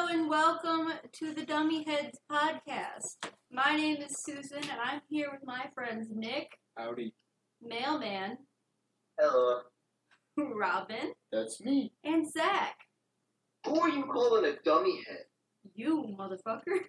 and welcome to the Dummy Heads podcast. My name is Susan, and I'm here with my friends Nick. Howdy. Mailman. Hello. Robin. That's me. And Zach. Who are you calling a dummy head? You, motherfucker.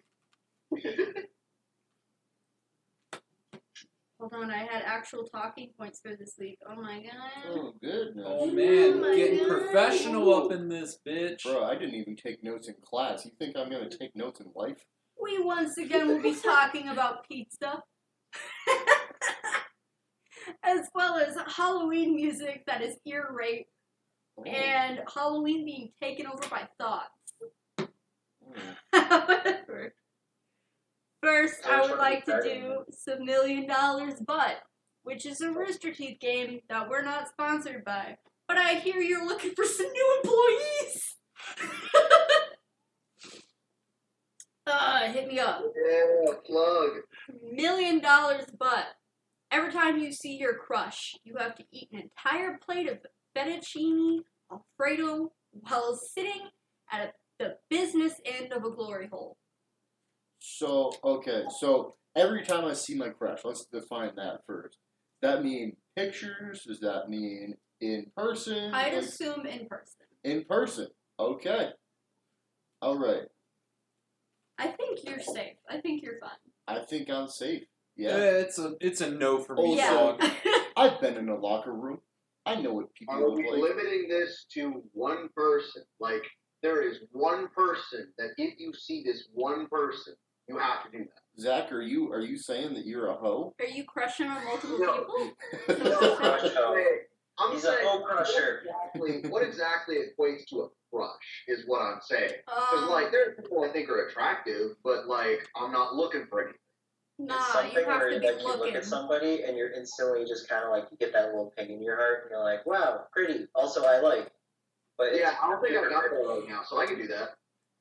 Hold on, I had actual talking points for this week. Oh my god. Oh, good. Oh man, my getting God. professional up in this bitch. Bro, I didn't even take notes in class. You think I'm going to take notes in life? We once again will be talking about pizza. As well as Halloween music that is ear rape. Oh. And Halloween being taken over by thoughts. Oh. However, first I would like to do some $1 Million But, which is a Rooster Teeth game that we're not sponsored by. But I hear you're looking for some new employees. Hit me up. Yeah, plug. $1 Million But. Every time you see your crush, you have to eat an entire plate of Fettuccine Alfredo while sitting at the business end of a glory hole. So, okay, so every time I see my crush, let's define that first. Does that mean pictures? Does that mean in person? I'd assume in person. In person. Okay. All right. I think you're safe. I think you're fine. I think I'm safe. Yeah. It's a no for me, Yeah. dog. I've been in a locker room. I know what people Are look we like. limiting this to one person? Like, there is one person that if you see this one person, you have to do that. Zach, are you saying that you're a hoe? Are you crushing on multiple No. people? No, crush hoe. I'm He's saying, a hoe crusher. what exactly equates to a crush is what I'm saying. Because, like, there are people I think are attractive, but, like, I'm not looking for anything. nah, It's something you have where to be like you look looking. at somebody and you're instantly just kind of like you get that little ping in your heart and you're like, wow, pretty. Also, I like. But Yeah, it's I don't think I got different. that right now, so I can do that.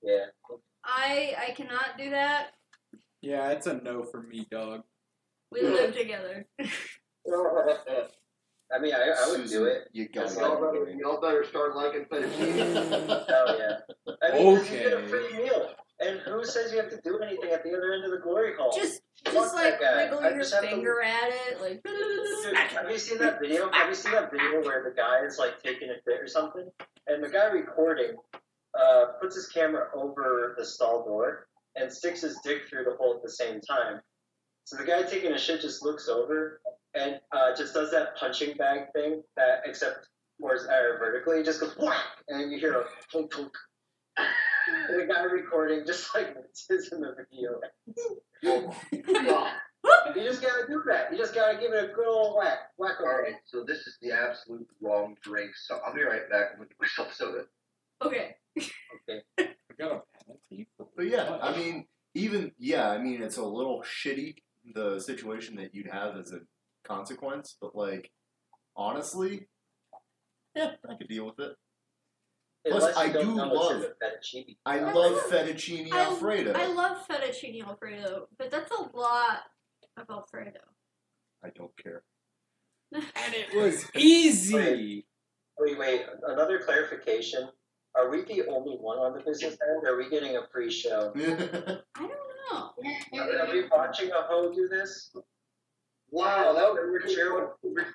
Yeah. I cannot do that. Yeah, it's a no for me, dog. We live together. I mean, I would Susan, do it. You got As it. Y'all better start liking fettuccine. Hell yeah. I mean, 'cause you get a Okay. free meal. And who says you have to do anything at the other end of the glory hole? Just Fuck like that guy. wiggle I your just have to- finger at it, like. Dude, have you seen that video? Have you seen that video where the guy is like taking a fit or something, and the guy recording puts his camera over the stall door and sticks his dick through the hole at the same time. So the guy taking a shit just looks over and just does that punching bag thing that except vertically, just goes whack, and you hear a clunk clunk. And the guy recording just like this in the video. You just gotta do that. You just gotta give it a good old whack over. Alright, so this is the absolute wrong drink, so I'll be right back. I'm going to myself soda. Okay. Okay. I got a penalty. But yeah, I mean, it's a little shitty, the situation that you'd have as a consequence, but, like, honestly, yeah, I could deal with it. Plus, Unless you I don't do know love- it's a fettuccine. I love Fettuccine Alfredo. I love fettuccine Alfredo, but that's a lot of Alfredo. I don't care. And it was easy. Wait. Another clarification. Are we the only one on the business end, or are we getting a free show? I don't know. Are we watching a hoe do this? Wow, that was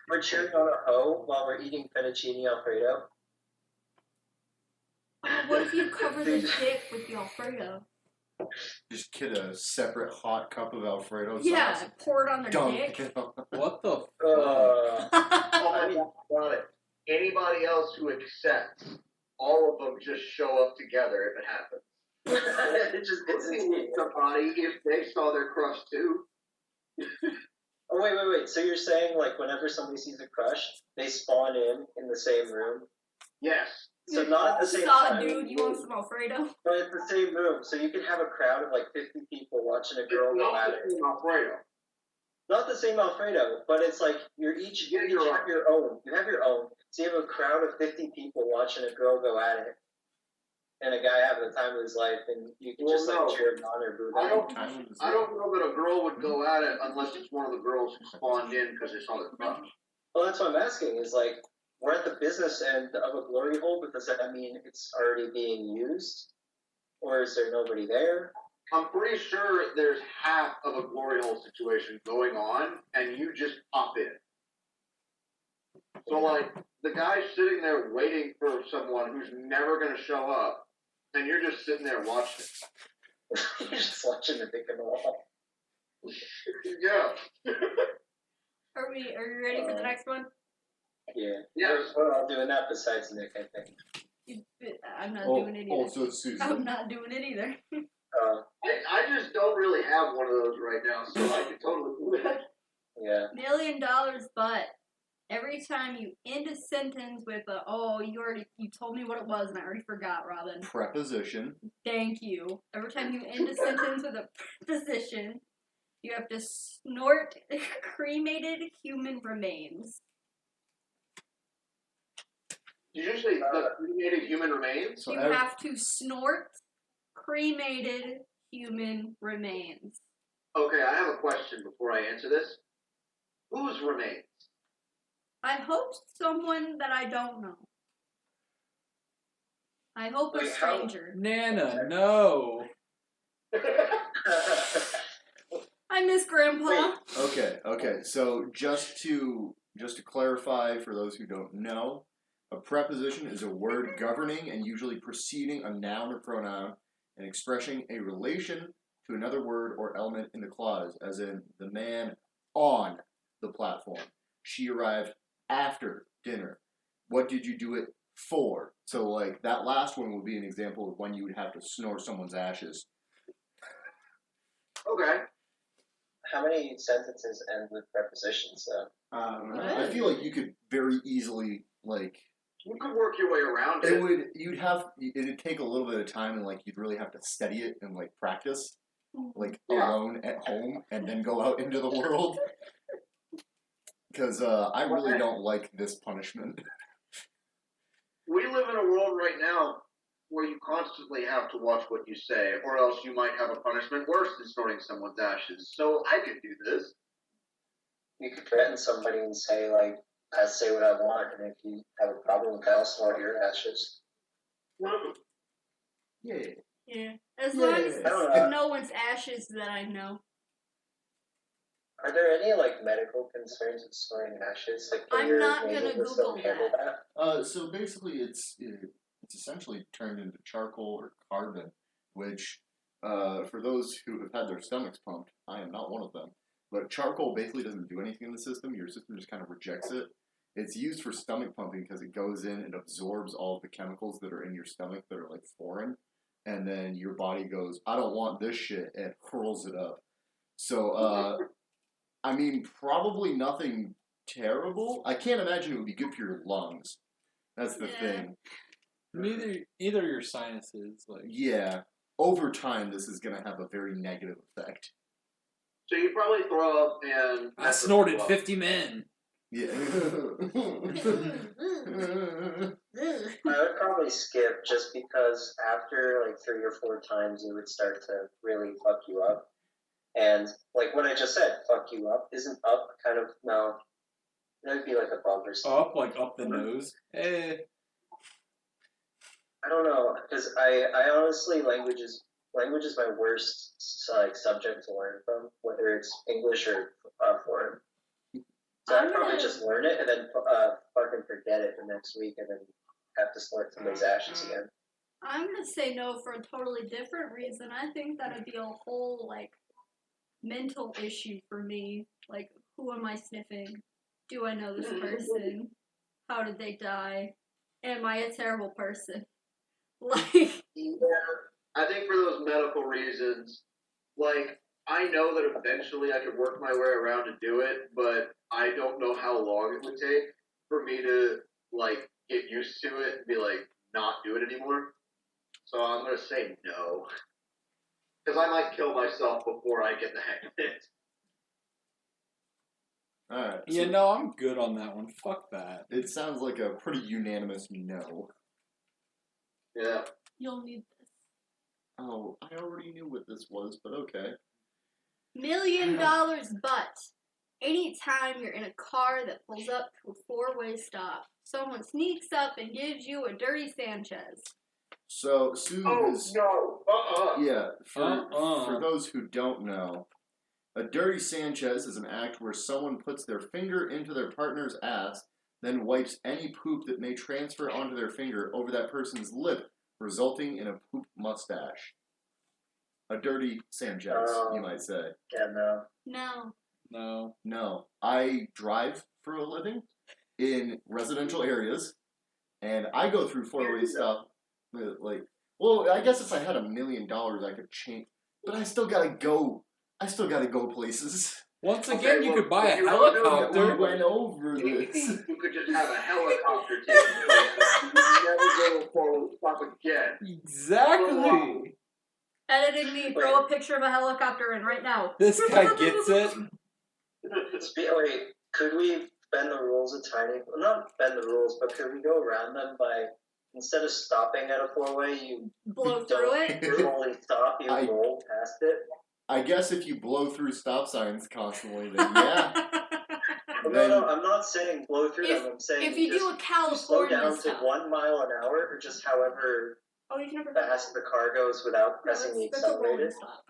We're cheering on a hoe while we're eating fettuccine Alfredo. What if you cover the dick with the Alfredo? Just get a separate hot cup of Alfredo Yeah, sauce. pour it on their Dunk dick. it on. What the got it. Anybody else who accepts, all of them just show up together if it happens. It just It's it's somebody if they saw their crush too. Oh wait. So you're saying like whenever somebody sees a crush, they spawn in the same room? Yes. So not at the same Saw time. a dude, you want some Alfredo? But it's the same room, so you could have a crowd of like 50 people watching a girl go at it. Alfredo. Not the same Alfredo, but it's like you each have your own. You have your own. So you have a crowd of 50 people watching a girl go at it, and a guy having the time of his life, and you can just like cheer him on or boo I them. I don't know that a girl would go at it unless it's one of the girls who spawned in because they saw their crush. Well, that's what I'm asking. Is like we're at the business end of a glory hole, but does that mean it's already being used? Or is there nobody there? I'm pretty sure there's half of a glory hole situation going on, and you just pop in. So, like, the guy's sitting there waiting for someone who's never going to show up, and you're just sitting there watching it. You're just watching the dick in the wall. Yeah. Are you ready for the next one? Yeah. Yeah. We're all doing that besides Nick, I think. I'm not doing it either. Also, Susan. I'm not doing it either. I just don't really have one of those right now, so I can totally do that. Yeah. $1 million, but every time you end a sentence with a, oh, you told me what it was and I already forgot, Robin. Preposition. Thank you. Every time you end a sentence with a preposition, you have to snort cremated human remains. Did you say the cremated human remains? So You have to snort cremated human remains. Okay, I have a question before I answer this. Whose remains? I hope someone that I don't know. I hope a Wait, how- stranger. Nana, no. I miss Grandpa. Okay. So just to clarify for those who don't know, a preposition is a word governing and usually preceding a noun or pronoun and expressing a relation to another word or element in the clause, as in the man on the platform. She arrived after dinner. What did you do it for? So, like, that last one would be an example of when you would have to snore someone's ashes. Okay. How many sentences end with prepositions, though? I feel like you could very easily, like, You could work your way around it. it'd take a little bit of time and, like, you'd really have to study it and, like, practice, like, Yeah. alone at home and then go out into the world. Because I really don't like this punishment. We live in a world right now where you constantly have to watch what you say, or else you might have a punishment worse than snorting someone's ashes. So I could do this. You could threaten somebody and say, like, I say what I want, and if you have a problem with that, I'll snort your ashes. Yeah. Yeah. As long as I don't know. no one's ashes that I know. Are there any, like, medical concerns with snorting ashes? Like, can I'm your not nasal gonna system Google handle that? So basically, it's essentially turned into charcoal or carbon, which, for those who have had their stomachs pumped, I am not one of them. But charcoal basically doesn't do anything in the system. Your system just kind of rejects it. It's used for stomach pumping because it goes in and absorbs all of the chemicals that are in your stomach that are, like, foreign. And then your body goes, I don't want this shit, and hurls it up. So, I mean, probably nothing terrible. I can't imagine it would be good for your lungs. That's the thing. Either your sinuses, like. Yeah. Over time, this is going to have a very negative effect. So you probably throw up and... I snorted 50 men. Yeah. I would probably skip just because after, like, 3 or 4 times, it would start to really fuck you up. And, like, what I just said, fuck you up, isn't up kind of, no, that would be like a bug or something. Up, like up the nose. Eh. I don't know, because I honestly, language is my worst, like, subject to learn from, whether it's English or foreign. So I'd probably just learn it and then fucking forget it the next week and then have to snort somebody's ashes again. I'm gonna say no for a totally different reason. I think that'd be a whole, like, mental issue for me. Like, who am I sniffing? Do I know this person? How did they die? Am I a terrible person? Like, Yeah, I think for those medical reasons, like, I know that eventually I could work my way around to do it, but I don't know how long it would take for me to, like, get used to it and be like, not do it anymore. So I'm going to say no. Because I might kill myself before I get the hang of it. Alright. Yeah, no, I'm good on that one. Fuck that. It sounds like a pretty unanimous no. Yeah. you'll need this. Oh, I already knew what this was, but okay. $1 million, but anytime you're in a car that pulls up to a 4-way stop, someone sneaks up and gives you a dirty Sanchez. So Sue Oh is no! yeah. For those who don't know, a dirty Sanchez is an act where someone puts their finger into their partner's ass, then wipes any poop that may transfer onto their finger over that person's lip, resulting in a poop mustache. A dirty Sanchez, you might say. Yeah, no. No. No. No, I drive for a living in residential areas, and I go through four-way stuff. Like, well, I guess if I had $1 million, I could change, but I still gotta go. I still gotta go places. Once again, Okay, you well, could buy a you helicopter. We went over You this. could just have a helicopter take you. You never go forward stop again. Exactly. Editing me, throw a picture of a helicopter in right now. This guy gets it. Wait, could we bend the rules a tiny? Well, not bend the rules, but could we go around them by instead of stopping at a four-way, you Blow through it? fully stop, you roll past it? I guess if you blow through stop signs constantly, then yeah. No, I'm not saying blow through them. I'm saying If you do a slow California down to stop. 1 mile an hour, or just however Oh, you never fast the car goes without pressing the that's a rolling accelerator. stop.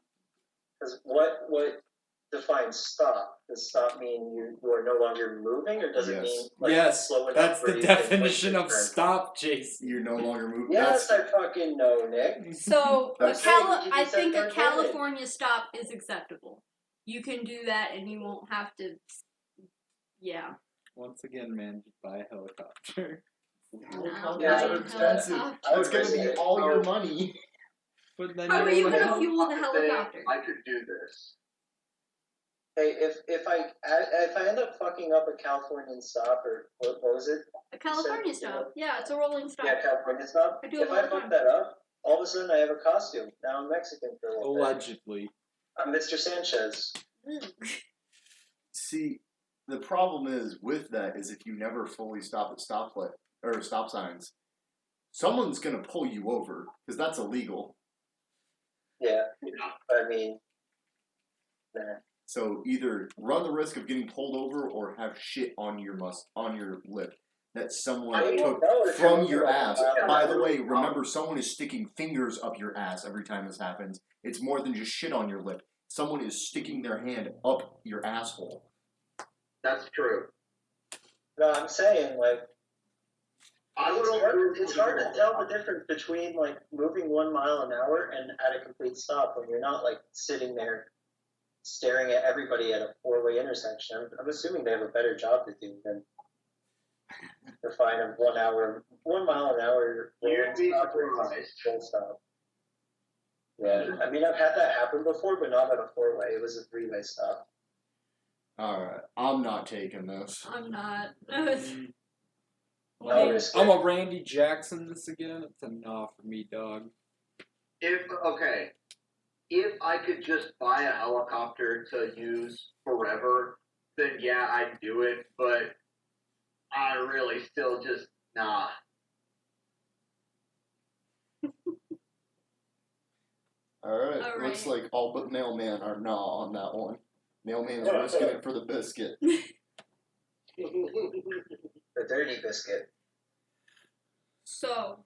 Because what defines stop? Does stop mean you are no longer moving, or does it mean like Yes, slow enough that's where the you can definition quickly of turn? stop, Jason. You're no longer moving. Yes, I fucking know, Nick. So, That's- I think a That's- California stop is acceptable. You can do that and you won't have to. Yeah. Once again, man, just buy a helicopter. Helicopters Yeah, are expensive. That's gonna be all your money. But then How are you won't gonna have- fuel the helicopter? I could do this. Hey, if I end up fucking up a Californian stop, or what was it? A California stop. Yeah, it's a rolling stop. Yeah, California stop. I do it If all I the fuck time. that up, all of a sudden I have a costume. Now I'm Mexican for a little bit. Allegedly. I'm Mr. Sanchez. See, the problem is with that is if you never fully stop at stoplight or stop signs, someone's gonna pull you over because that's illegal. Yeah, I mean, nah. So either run the risk of getting pulled over or have shit on your lip that someone I don't took know if from you're your like, ass. wow. By the way, remember someone is sticking fingers up your ass every time this happens. It's more than just shit on your lip. Someone is sticking their hand up your asshole. That's true. No, I'm saying like I it's hard to tell the difference between like moving 1 mile an hour and at a complete stop when you're not like sitting there staring at everybody at a four-way intersection. I'm assuming they have a better job to do than the fine of 1 mile an hour. You'd be stop or surprised. full stop. Yeah, I mean I've had that happen before, but not at a four-way. It was a three-way stop. Alright, I'm not taking this. I'm not. No risk. I'm a Randy Jackson this again. It's a nah for me, dog. If I could just buy a helicopter to use forever, then yeah, I'd do it. But I really still just nah. Alright, Alright. looks like all but Mailman are nah on that one. Mailman's risking it for the biscuit. The dirty biscuit. So,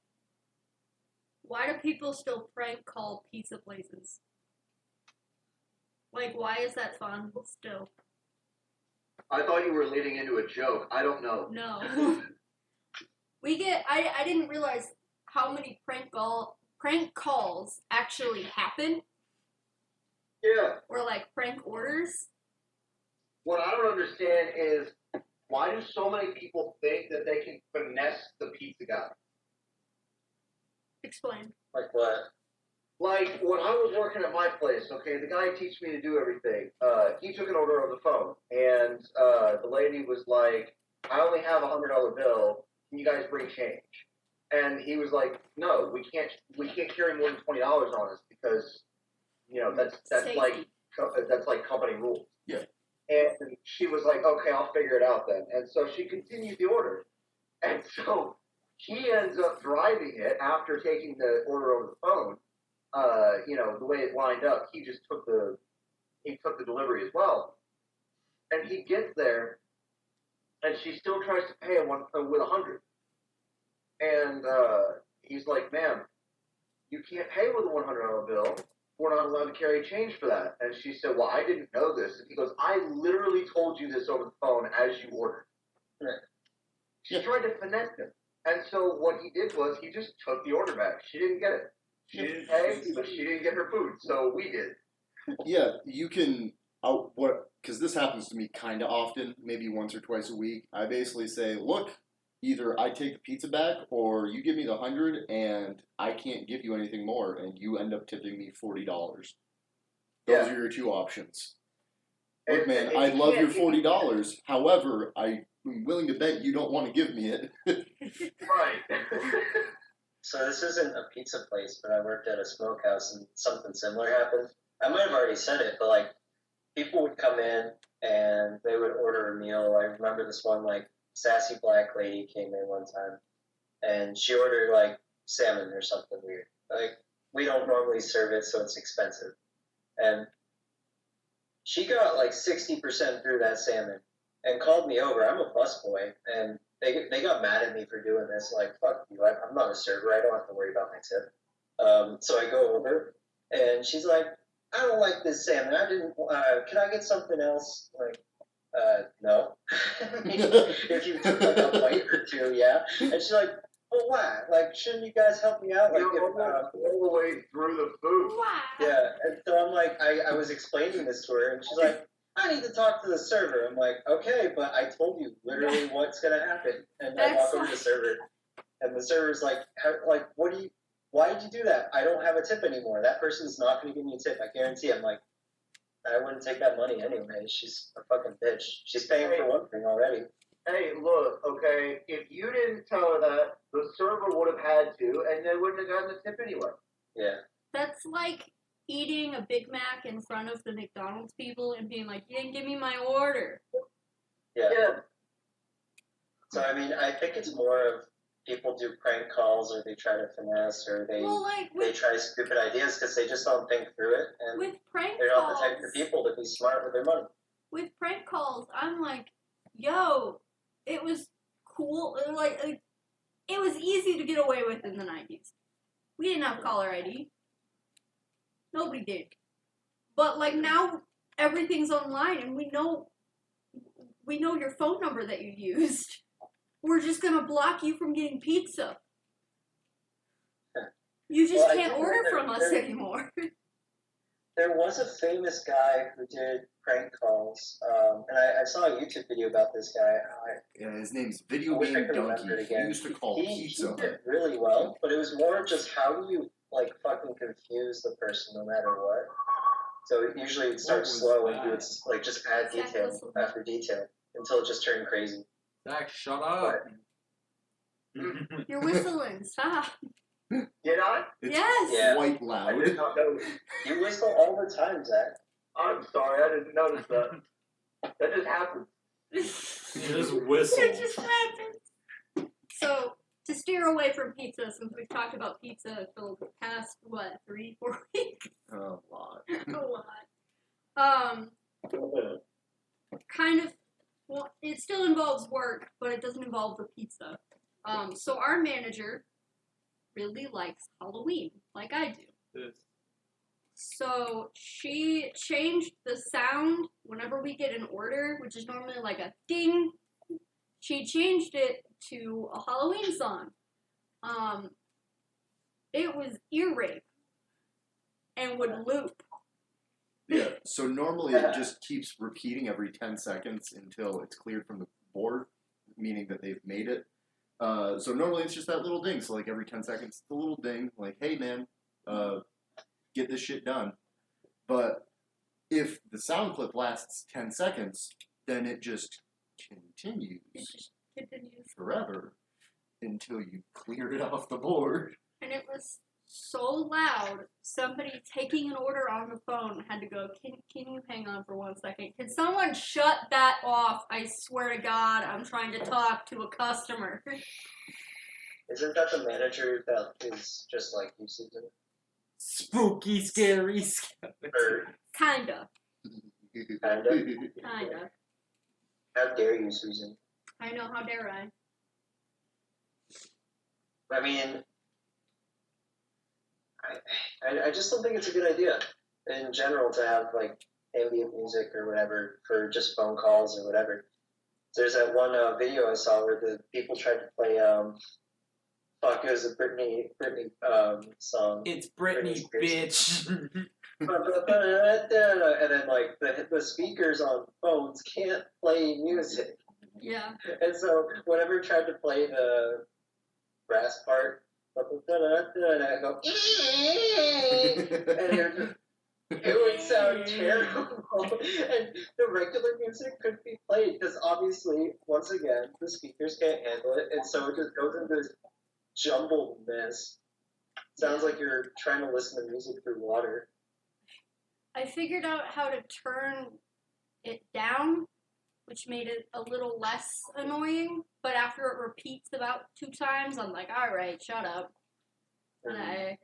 why do people still prank call pizza places? Like, why is that fun still? I thought you were leading into a joke. I don't know. No. I didn't realize how many prank calls actually happen, Yeah. or like prank orders. What I don't understand is why do so many people think that they can finesse the pizza guy? Explain. Like what? Like, when I was working at my place, okay, the guy teaches me to do everything. He took an order over the phone, and the lady was like, I only have a $100 bill. Can you guys bring change? And he was like, no, we can't carry more than $20 on us because, you know, that's like company rules. Yeah. And she was like, okay, I'll figure it out then. And so she continued the order. And so he ends up driving it after taking the order over the phone. You know, the way it lined up, he took the delivery as well. And he gets there, and she still tries to pay him with $100. And he's like, ma'am, you can't pay with a $100 bill. We're not allowed to carry change for that. And she said, well, I didn't know this. And he goes, I literally told you this over the phone as you ordered. Right. She tried to finesse him. And so what he did was he just took the order back. She didn't get it. She didn't pay, but she didn't get her food. So we did. Yeah, you can, because this happens to me kind of often, maybe once or twice a week. I basically say, look, either I take the pizza back or you give me the 100 and I can't give you anything more and you end up tipping me $40. Those are your two options. Look, man, I love your $40. However, I'm willing to bet you don't want to give me it. Right. So this isn't a pizza place, but I worked at a smokehouse and something similar happened. I might have already said it, but like people would come in and they would order a meal. I remember this one like sassy black lady came in one time and she ordered like salmon or something weird. Like we don't normally serve it, so it's expensive. And she got like 60% through that salmon and called me over. I'm a busboy, and they got mad at me for doing this. Like, fuck you, I'm not a server. I don't have to worry about my tip. So I go over, and she's like, I don't like this salmon. I didn't. Can I get something else? Like, no. If you took like a bite or two, yeah. And she's like, well, why? Like, shouldn't you guys help me out? Like, You're all the way through the food. Why? yeah. And so I'm like, I was explaining this to her, and she's like, I need to talk to the server. I'm like, okay, but I told you literally what's gonna happen. And I walk over to the server, and the server's like, why did you do that? I don't have a tip anymore. That person's not gonna give me a tip. I guarantee. I'm like, I wouldn't take that money anyway. She's a fucking bitch. She's paying for one thing already. Hey, look, okay, if you didn't tell her that, the server would have had to, and they wouldn't have gotten the tip anyway. Yeah. That's like eating a Big Mac in front of the McDonald's people and being like, you didn't give me my order. Yeah. Yeah. So, I mean, I think it's more of people do prank calls or they try to finesse or they try stupid ideas because they just don't think through it. And with prank they're calls, not the type of people to be smart with their money. with prank calls, I'm like, yo, it was cool. Like it was easy to get away with in the 90s. We didn't have caller ID. Nobody did. But like now, everything's online, and we know your phone number that you used. We're just gonna block you from getting pizza. You just can't order from us anymore. There was a famous guy who did prank calls, and I saw a YouTube video about this guy. Yeah, his name's Video Game Donkey. He used to call pizza. He did really well, but it was more just how do you like fucking confuse the person no matter what. So usually it starts slow and you would like just add detail after detail until it just turned crazy. Zach, shut up. You're whistling. Stop. Did I? Yes. Quite I loud. did not know. You whistle all the time, Zach. I'm sorry, I didn't notice that. That just happened. You just whistle. It just happened. So, to steer away from pizza, since we've talked about pizza for the past, 3-4 weeks? A lot. A lot. Kind of, well, it still involves work, but it doesn't involve the pizza. So our manager really likes Halloween, like I do. So she changed the sound whenever we get an order, which is normally like a ding. She changed it to a Halloween song. It was ear rape and would loop. Yeah, so normally it just keeps repeating every 10 seconds until it's cleared from the board, meaning that they've made it. So normally it's just that little ding. So like every 10 seconds, the little ding, like, hey man, get this shit done. But if the sound clip lasts 10 seconds, then it just continues forever until you clear it off the board. And it was so loud, somebody taking an order on the phone had to go, can you hang on for 1 second? Can someone shut that off? I swear to God, I'm trying to talk to a customer. Isn't that the manager that is just like you, Susan? Spooky, scary. Kinda. Kinda. How dare you, Susan? I know, how dare I? I mean, I just don't think it's a good idea in general to have like ambient music or whatever for just phone calls or whatever. There's that one video I saw where the people tried to play fuck, it was a Britney song. It's Britney, bitch. And then like the speakers on phones can't play music. Yeah. And so whenever I tried to play the brass part, I go, and it would sound terrible. And the regular music couldn't be played because obviously, once again, the speakers can't handle it, and so it just goes into this jumbled mess. Sounds like you're trying to listen to music through water. I figured out how to turn it down, which made it a little less annoying. But after it repeats about 2 times, I'm like, all right, shut up. And I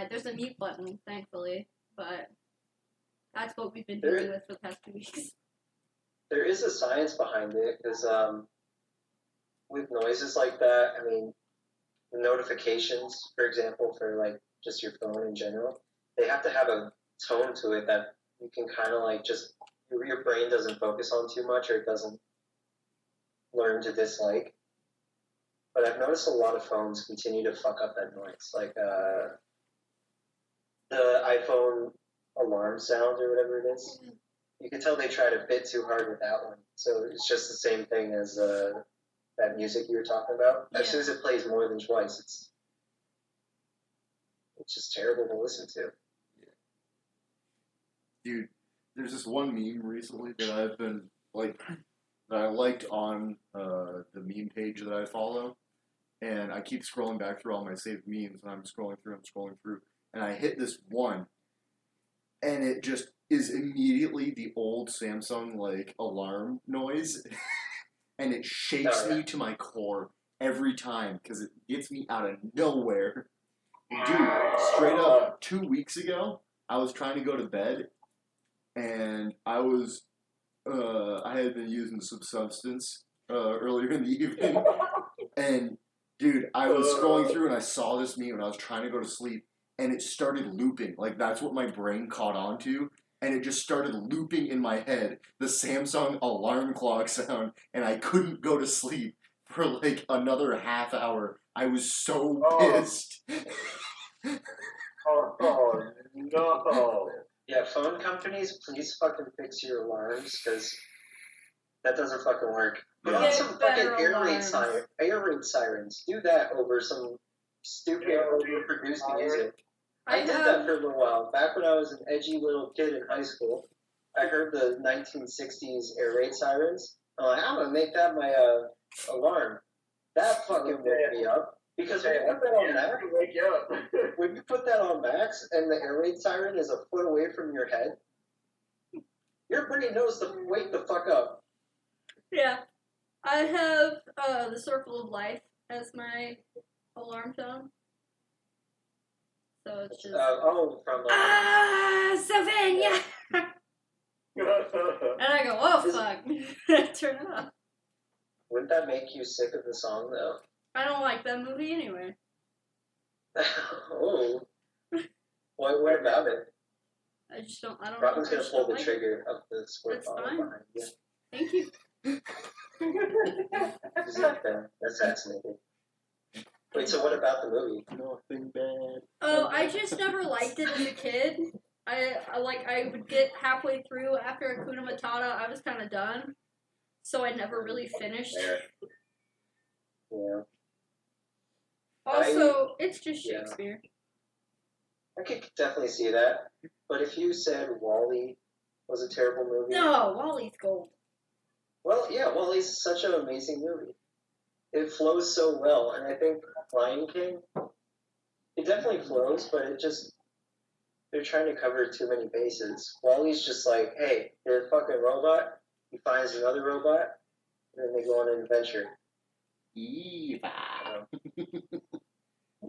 there's a mute button, thankfully, but that's what we've been dealing with for the past 2 weeks. There is a science behind it because with noises like that, I mean, the notifications, for example, for like just your phone in general, they have to have a tone to it that you can kind of like just your brain doesn't focus on too much or it doesn't learn to dislike. But I've noticed a lot of phones continue to fuck up that noise, like the iPhone alarm sound or whatever it is. You can tell they tried a bit too hard with that one. So it's just the same thing as that music you were talking about. As soon as it plays more than twice, it's just terrible to listen to. Dude, there's this one meme recently that I've been like that I liked on the meme page that I follow, and I keep scrolling back through all my saved memes, and I'm scrolling through, and I hit this one, and it just is immediately the old Samsung like alarm noise, and it shakes me to my core every time because it gets me out of nowhere. Dude, straight up 2 weeks ago, I was trying to go to bed. And I had been using some substance earlier in the evening. And, dude, I was scrolling through and I saw this meme and I was trying to go to sleep. And it started looping. Like, that's what my brain caught on to. And it just started looping in my head, the Samsung alarm clock sound. And I couldn't go to sleep for, like, another half hour. I was so pissed. Oh, no. Yeah, phone companies, please fucking fix your alarms, because that doesn't fucking work. Put on some fucking air raid sirens. Do that over some stupid overproduced music. I did that for a little while. Back when I was an edgy little kid in high school, I heard the 1960s air raid sirens. I'm like, I'm gonna make that my alarm. That fucking woke me up. Because when you put that on max, wake you up. When you put that on max and the air raid siren is a foot away from your head, your brain knows to wake the fuck up. Yeah. I have the Circle of Life as my alarm tone. So it's just... from... Sylvania! And I go, oh, fuck. Turn it off. Wouldn't that make you sick of the song, though? I don't like that movie anyway. Oh. What about it? I don't Robin's know. Gonna pull the trigger of the squirt bottle behind you. Thank you. That's fascinating. Wait, so what about the movie? Nothing bad. Oh, I just never liked it as a kid. I would get halfway through after Hakuna Matata, I was kind of done. So I never really finished. Yeah. Also, it's just Shakespeare. I could definitely see that. But if you said WALL-E was a terrible movie... No, WALL-E's gold. Well, yeah, WALL-E's such an amazing movie. It flows so well, and I think Lion King, it definitely flows, but it just... They're trying to cover too many bases. WALL-E's just like, hey, there's a fucking robot, he finds another robot, and then they go on an adventure. Eva. I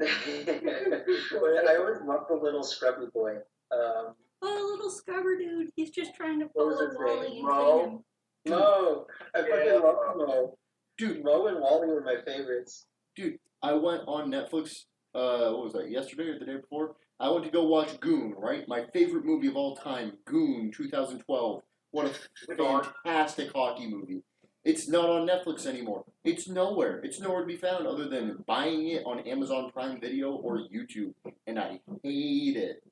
always love the little scrubby boy. Oh, little scrubber dude. He's just trying to follow WALL-E and Mo. Mo. I fucking love Mo. Dude, Mo and WALL-E were my favorites. Dude, I went on Netflix, what was that, yesterday or the day before? I went to go watch Goon, right? My favorite movie of all time, Goon, 2012. What a fantastic hockey movie. It's not on Netflix anymore. It's nowhere. It's nowhere to be found other than buying it on Amazon Prime Video or YouTube. And I hate it.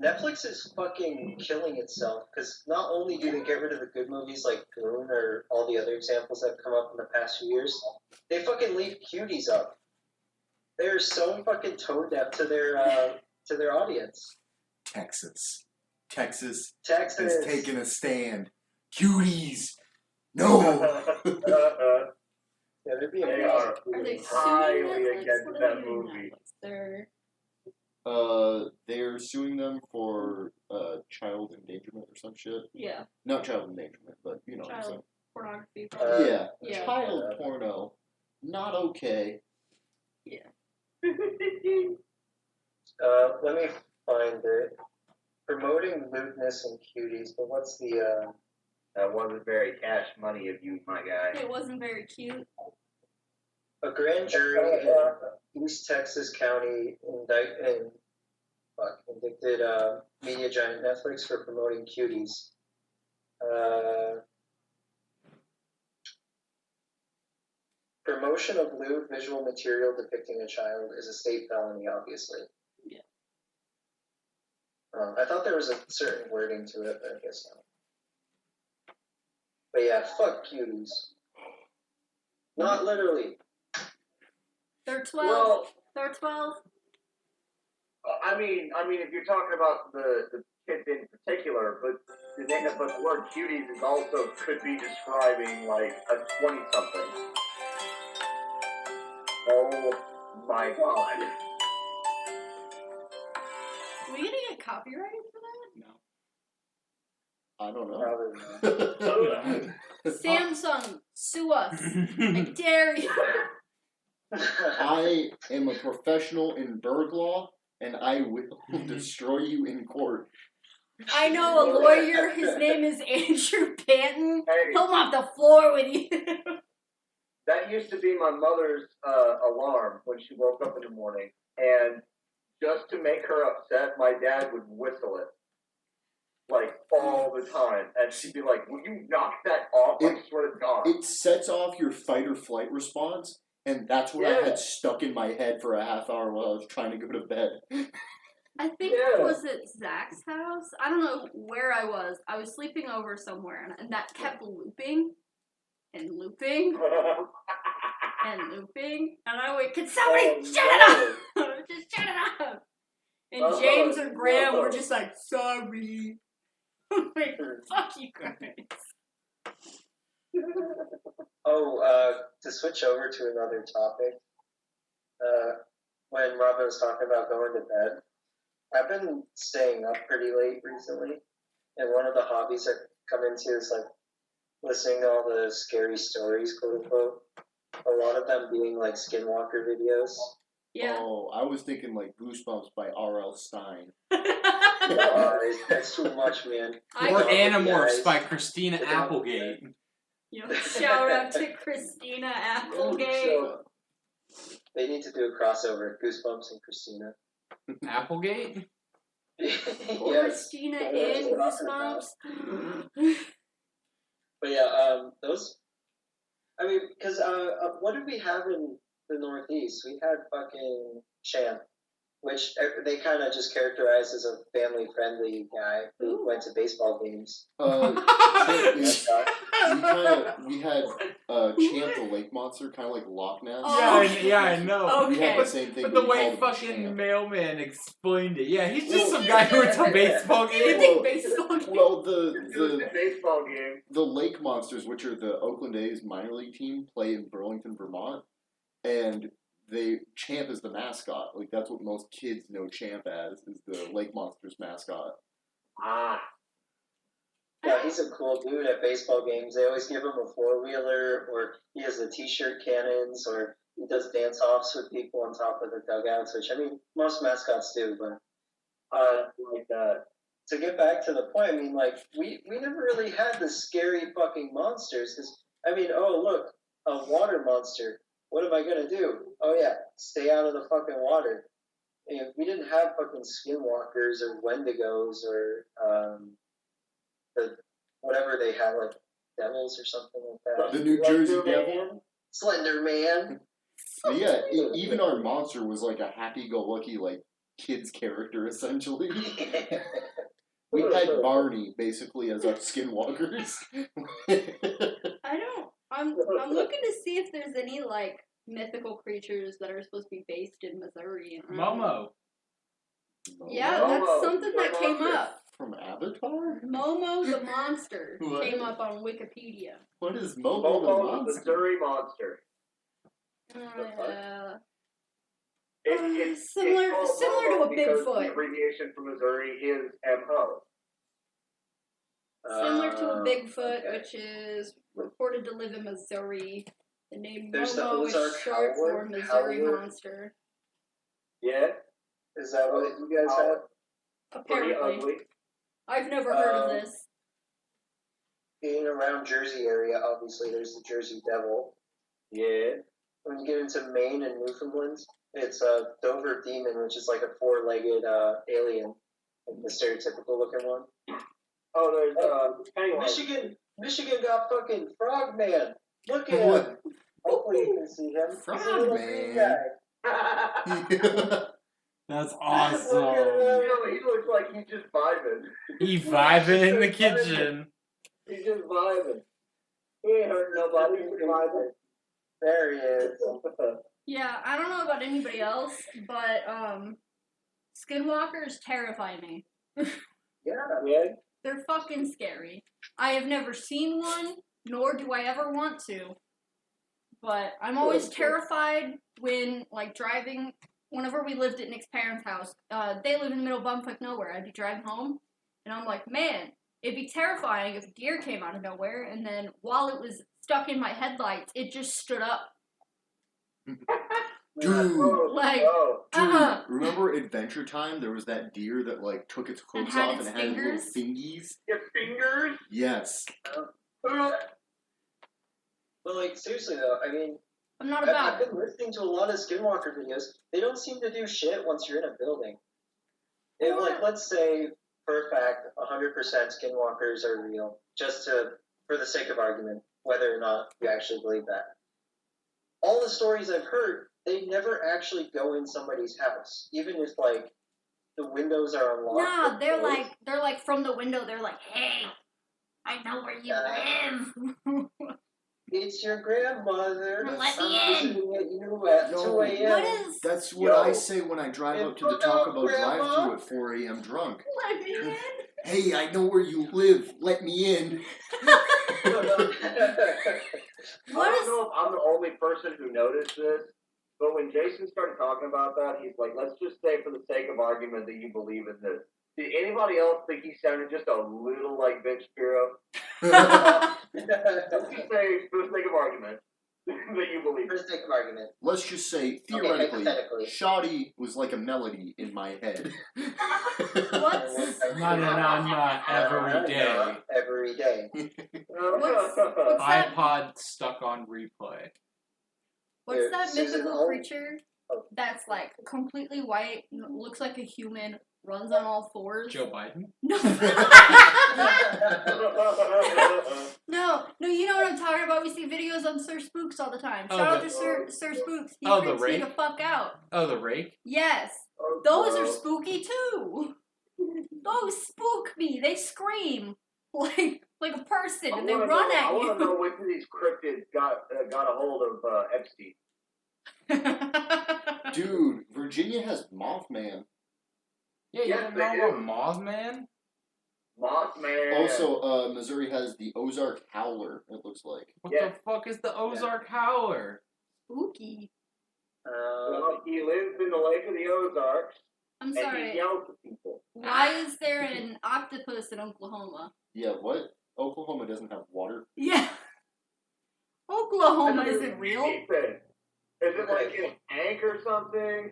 Netflix is fucking killing itself because not only do they get rid of the good movies like Goon or all the other examples that have come up in the past few years, they fucking leave cuties up. They're so fucking tone deaf to their audience. Texas Texas is taking a stand. Cuties! No! Yeah, they're being They Are are they highly suing Netflix? against What are that they doing movie. Netflix? They're They're suing them for child endangerment or some shit. yeah, Not child endangerment, but you know what I'm saying. child pornography. Yeah, Yeah. child porno. Not okay. Let me find it. Promoting lewdness and cuties, but what's the That wasn't very cash money of you, my guy. It wasn't very cute. a grand jury in East Texas County indicted media giant Netflix for promoting cuties. Promotion of lewd visual material depicting a child is a state felony, obviously. Yeah. I thought there was a certain wording to it, but I guess not. But yeah, fuck cuties. Not literally. They're 12. Well, They're 12. I mean, if you're talking about the kids in particular, but the word cuties is also could be describing like a 20-something. Oh my god! Are we gonna get copyrighted for that? No. I don't Probably know. Samsung, sue us. I dare you. I am a professional in bird law, and I will destroy you in court. I know a lawyer. His name is Andrew Panton. Hey, He'll mop the floor with you. that used to be my mother's alarm when she woke up in the morning, and just to make her upset, my dad would whistle it. Like, all the time. And she'd be like, will you knock that off? I swear to God. It sets off your fight or flight response, and that's what I had stuck in my head for a half hour while I was trying to go to bed. I think it was at Zach's house. I don't know where I was. I was sleeping over somewhere, and that kept looping and looping and looping. And I went, can somebody shut it up? Just shut it up. And James and Graham were just like, sorry. I'm like, fuck you guys. To switch over to another topic, when Robin was talking about going to bed, I've been staying up pretty late recently, and one of the hobbies I come into is like listening to all the scary stories, quote unquote. A lot of them being like Skinwalker videos. Yeah. Oh, I was thinking like Goosebumps by R.L. Stein. That's too much, man. Or love Animorphs guys. by Christina Applegate. Shout out to Christina Applegate. They need to do a crossover, Goosebumps and Christina. Applegate? Yes. Christina in Goosebumps. But yeah, those. I mean, because what did we have in the Northeast? We had fucking Champ, which they kind of just characterized as a family-friendly guy who went to baseball games. We had Champ the Lake Monster, kind of like Loch Ness. Yeah, I know. We had Okay. the same thing. But but the we way called him fucking Champ. mailman explained it. Yeah, he's just some guy who went to baseball You games. think baseball game? Well, It was a baseball game. the Lake Monsters, which are the Oakland A's minor league team, play in Burlington, Vermont, and Champ is the mascot. Like that's what most kids know Champ as, is the Lake Monsters mascot. Ah. Yeah, he's a cool dude at baseball games. They always give him a four-wheeler, or he has the t-shirt cannons, or he does dance-offs with people on top of the dugouts, which, I mean, most mascots do, but to get back to the point, I mean, like, we never really had the scary fucking monsters, because, I mean, oh, look, a water monster. What am I going to do? Oh, yeah, stay out of the fucking water. if we didn't have fucking skinwalkers or wendigos or the whatever they had, like devils or something like that. The New Jersey Devil. Slender Man. But yeah, even our monster was like a happy-go-lucky, like, kid's character, essentially. We had Barney, basically, as our skinwalkers. I'm looking to see if there's any, like, mythical creatures that are supposed to be based in Missouri. Momo. Yeah, Momo, that's something the that came monster. up. From Avatar? Momo the monster What? came up on Wikipedia. What is Momo the Momo the monster? Missouri monster. It's Similar called to Momo a because Bigfoot. the abbreviation for Missouri is MO. Similar to a Bigfoot, okay. which is reported to live in Missouri. The name There's the Momo is Ozark short for Howler. Missouri Howler. monster. Yeah? Is that what you guys have? Pretty Apparently. ugly. I've never heard of Um, this. Being around Jersey area, obviously there's the Jersey Devil. Yeah. When you get into Maine and Newfoundland, it's a Dover Demon, which is like a four-legged alien, like the stereotypical looking one. Oh, there's Pennywise. Michigan got fucking Frogman. Look at him. Hopefully you can see him. He's a little green guy. That's Look awesome. at him. He looks like he's just vibing. He vibing in the kitchen. He's just vibing. He ain't hurting nobody. He's just vibing. There he is. Yeah, I don't know about anybody else, but skinwalkers terrify me. Yeah. They're fucking scary. I have never seen one, nor do I ever want to. But I'm always terrified when, like, driving. Whenever we lived at Nick's parents' house, they live in the middle of bumfuck nowhere. I'd be driving home, and I'm like, man, it'd be terrifying if a deer came out of nowhere, and then while it was stuck in my headlights, it just stood up. Dude, Like, Oh. remember Adventure Time? There was that deer that, like, took its And hooks had off its and had little fingers? fingies? Your fingers? Yes. But like seriously though, I mean, I'm not I've about it. been listening to a lot of Skinwalker videos. They don't seem to do shit once you're in a building. If, like, let's say for a fact, 100% Skinwalkers are real, just for the sake of argument, whether or not you actually believe that. All the stories I've heard, they never actually go in somebody's house, even if like the windows are unlocked. No, or they're closed. like from the window. They're like, hey, I know where you live. It's your grandmother. Let me I'm in. visiting at you at No. 2 a.m. What is? That's what Yo. I say when I drive up to the Look Taco out, Bell Grandma. drive-thru at 4 a.m. drunk. Let me in. Hey, I know where you live. Let me in. I don't know if I'm the only person who noticed this, but when Jason started talking about that, he's like, let's just say for the sake of argument that you believe in this. Did anybody else think he sounded just a little like Vince Shapiro? Let's just say for the sake of argument that you believe For it. the sake of argument. Let's just say, theoretically, hypothetically. Shoddy was like a melody in my head. What's Not every day. Not every day. what's that? iPod stuck on replay. What's Here, that Susan, mythical I'll- creature that's like completely white, looks like a human, runs on all fours? Joe Biden? No. no, you know what I'm talking about. We see videos on Sir Spooks all the time. Oh, Shout out the- to Sir Spooks. He Oh, the freaks me rake? the fuck out. Oh, the rake? Yes, those are spooky too. Those spook me. They scream like a person, and they run I at want to know you. which of these cryptids got a hold of Epstein. Dude, Virginia has Mothman. Yeah, you Yes, don't they know do. about Mothman? Mothman. Also, Missouri has the Ozark Howler, it looks like. What Yeah. the fuck is the Ozark Howler? Spooky. Well, he lives in the Lake of the Ozarks, I'm and he sorry. yells at people. Why is there an octopus in Oklahoma? Yeah, what? Oklahoma doesn't have water? Yeah. Oklahoma isn't real. Ethan, is it like an tank or something?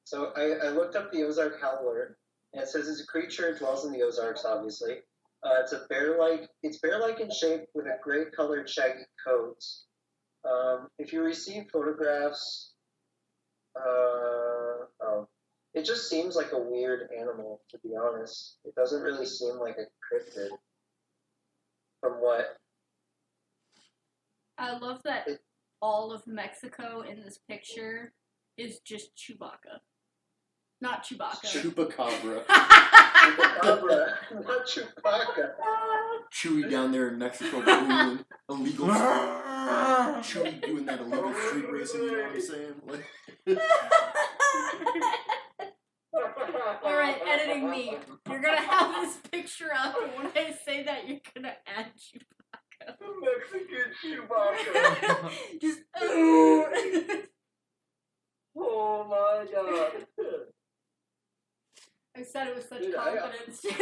So I looked up the Ozark Howler, and it says it's a creature that dwells in the Ozarks, obviously. It's bear-like in shape with a gray-colored shaggy coat. If you receive photographs, It just seems like a weird animal, to be honest. It doesn't really seem like a cryptid. From what? I love that all of Mexico in this picture is just Chewbacca. Not Chewbacca. Chupacabra. Chupacabra, not Chewbacca. Chewy down there in Mexico doing illegal Chewy doing that illegal street racing, you know what I'm saying? Like, Alright, editing me. You're gonna have this picture up, and when I say that, you're gonna add Chewbacca. Mexican Chewbacca. Just. Oh my god. I said it with such Dude, confidence. I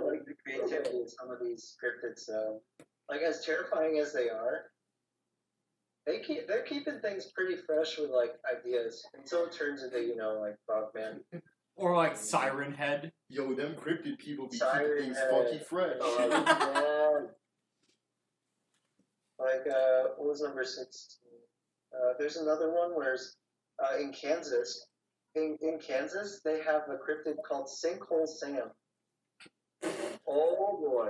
like the creativity of some of these cryptids, though. Like, as terrifying as they are, they're keeping things pretty fresh with, like, ideas until it turns into, you know, like Frogman. Or like Siren Head. yo, them cryptid people be Siren keeping things Head. funky fresh. Like, what was number 16? There's another one where in Kansas, in Kansas, they have a cryptid called Sinkhole Sam. Oh boy.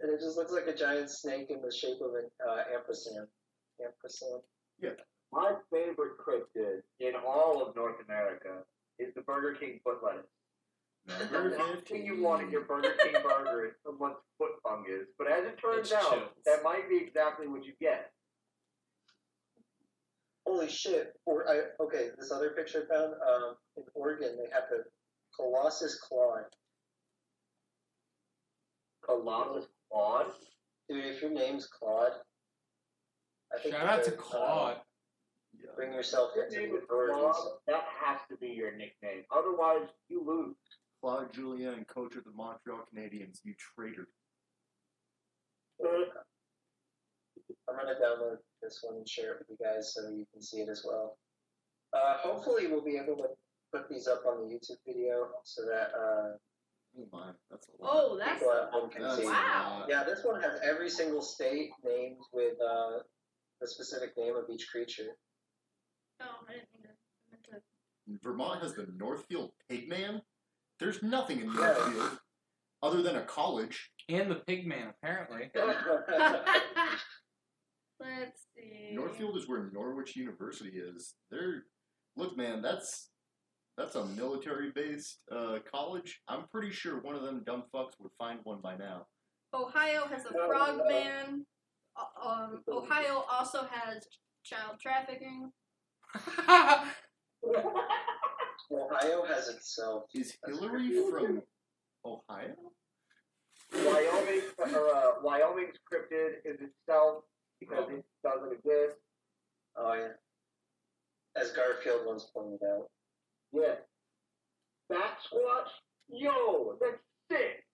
And it just looks like a giant snake in the shape of an ampersand. Ampersand. My favorite cryptid in all of North America is the Burger King foot lettuce. Number The last thing 15. you want in your Burger King burger is someone's foot fungus, but as it turns It's out, chills. that might be exactly what you get. Holy shit. Okay, this other picture I found, in Oregon, they have the Colossus Claw. Colossus Claude? Dude, if your name's Claude, I think Shout you out to better, Claude. bring yourself Your into name the is authorities. Claude. That has to be your nickname. Otherwise, you lose. Claude Julien, coach of the Montreal Canadiens, you traitor. I'm gonna download this one and share it with you guys so you can see it as well. Hopefully we'll be able to put these up on the YouTube video so that Oh my, that's a lot. Oh, that's. people at home can That's see. a Wow. lot. Yeah, this one has every single state named with the specific name of each creature. Oh, I didn't mean to. I meant to. Vermont has the Northfield Pigman. There's nothing in Yeah. Northfield other than a college. And the Pigman, apparently. Let's see. Northfield is where Norwich University is. Look, man, that's a military-based college. I'm pretty sure one of them dumb fucks would find one by now. Ohio has a frogman. Ohio also has child trafficking. Ohio has itself. Is Hillary from Ohio? Wyoming's cryptid is itself because it doesn't exist. Oh yeah. As Garfield once pointed out. Yeah. Sasquatch? Yo, that's sick.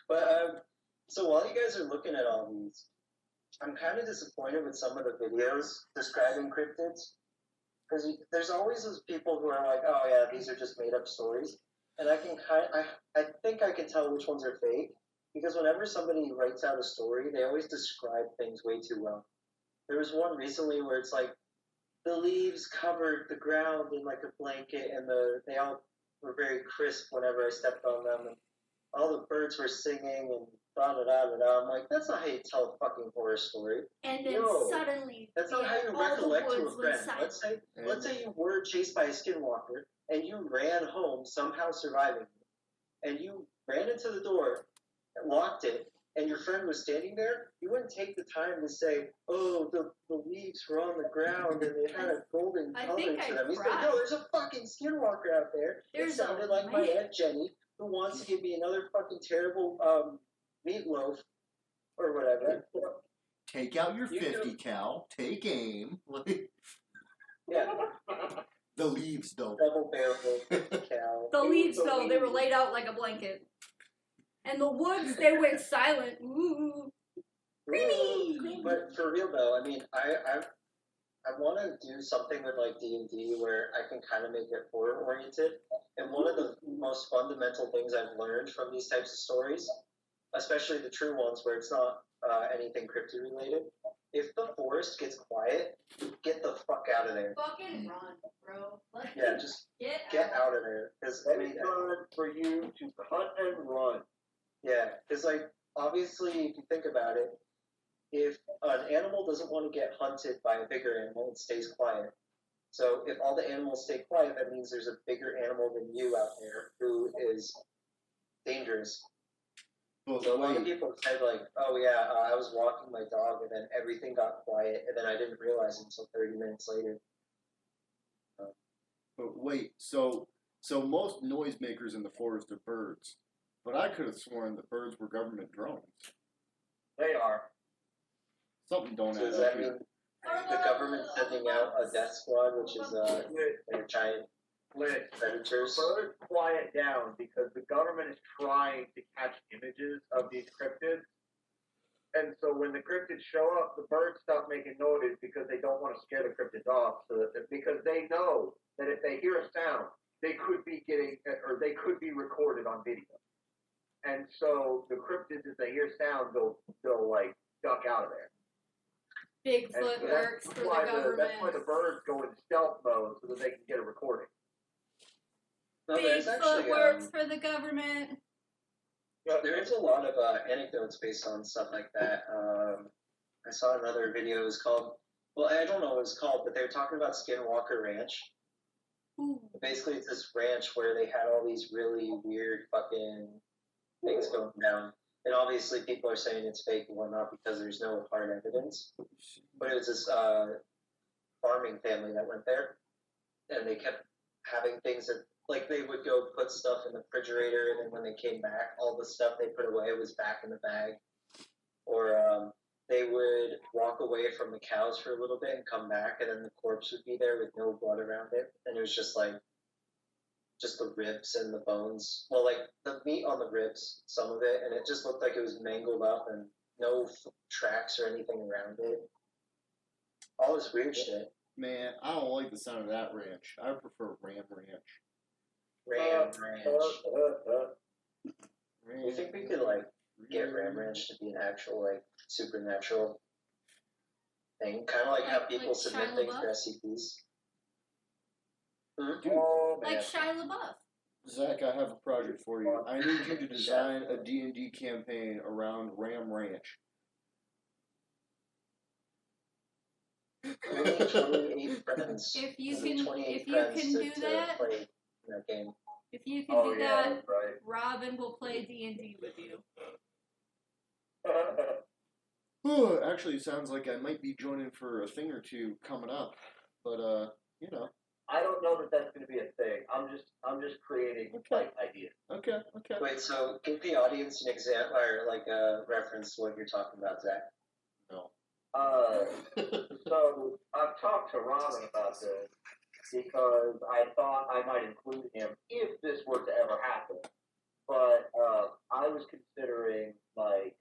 But so while you guys are looking at all these, I'm kind of disappointed with some of the videos describing cryptids, because there's always those people who are like, oh yeah, these are just made up stories, and I think I can tell which ones are fake, because whenever somebody writes out a story, they always describe things way too well. There was one recently where it's like the leaves covered the ground in like a blanket, and they all were very crisp whenever I stepped on them, and all the birds were singing and da da da da da. I'm like, that's not how you tell a fucking horror story. And then No, suddenly, That's not how you all the recollect to a woods went friend. silent. Let's say you were chased by a skinwalker and you ran home, somehow surviving, and you ran into the door, locked it, and your friend was standing there. You wouldn't take the time to say, "Oh, the leaves were on the ground and they had a golden I color think to I them." He's like, cried. "No, there's a fucking skinwalker out there." There's It sounded a like my man. Aunt Jenny, who wants to give me another fucking terrible meatloaf or whatever. Take out your You 50 cal. Take aim. Yeah, The leaves, though. double barrel cow. The leaves, though, they were laid out like a blanket. And the woods, they went silent. Ooh. Creamy. But for real though, I mean, I want to do something with like D&D where I can kind of make it horror oriented. And one of the most fundamental things I've learned from these types of stories, especially the true ones where it's not anything cryptid related, if the forest gets quiet, get the fuck out of there. Fucking run, bro. Like, Yeah, just get out of there. Because I mean, Time for you to cut and run. yeah, because like obviously, if you think about it, if an animal doesn't want to get hunted by a bigger animal, it stays quiet. So if all the animals stay quiet, that means there's a bigger animal than you out there who is dangerous. But So a lot of wait, people said like, "Oh yeah, I was walking my dog, and then everything got quiet, and then I didn't realize it until 30 minutes later." so most noisemakers in the forest are birds, but I could have sworn that birds were government drones. They are. Something don't So add does up that here. mean the government sending out a death squad, which is like giant Lit. predators? Birds quiet down because the government is trying to catch images of these cryptids. And so when the cryptids show up, the birds stop making noise because they don't want to scare the cryptids off. Because they know that if they hear a sound, they could be recorded on video. And so the cryptids, if they hear sound, they'll like duck out of there. Bigfoot And so works for the government. That's why the birds go into stealth mode so that they can get a recording. No, there's Bigfoot actually works for the government. there is a lot of anecdotes based on stuff like that. I saw another video. It was called, well, I don't know what it's called, but they were talking about Skinwalker Ranch. Ooh. Basically, it's this ranch where they had all these really weird fucking things going down. And obviously, people are saying it's fake and whatnot because there's no hard evidence. But it was this farming family that went there, and they kept having things that, like, they would go put stuff in the refrigerator, and then when they came back, all the stuff they put away was back in the bag. Or they would walk away from the cows for a little bit and come back, and then the corpse would be there with no blood around it, and it was just like, just the ribs and the bones. Well, like, the meat on the ribs, some of it, and it just looked like it was mangled up and no tracks or anything around it. All this weird shit. Man, I don't like the sound of that ranch. I prefer Ram Ranch. Ram Ranch. Ram, You think we could, like, get Ram Ranch to be an actual, like, supernatural thing? Kind of like how people like submit Shia things LaBeouf? for SCPs. Dude, Oh, man. Like Shia LaBeouf. Zach, I have a project for you. I need you to design a D&D campaign around Ram Ranch. We need 28 friends. If you We need can- 28 if you friends can to, do to that- play in that game. If you can Oh, do yeah, that, that's right. Robin will play D&D with you. Actually, it sounds like I might be joining for a thing or two coming up. But, you know. I don't know that that's going to be a thing. I'm just creating like ideas. Okay. Wait, so give the audience an example or like a reference to what you're talking about, Zach. No. So I've talked to Robin about this because I thought I might include him if this were to ever happen. But I was considering, like,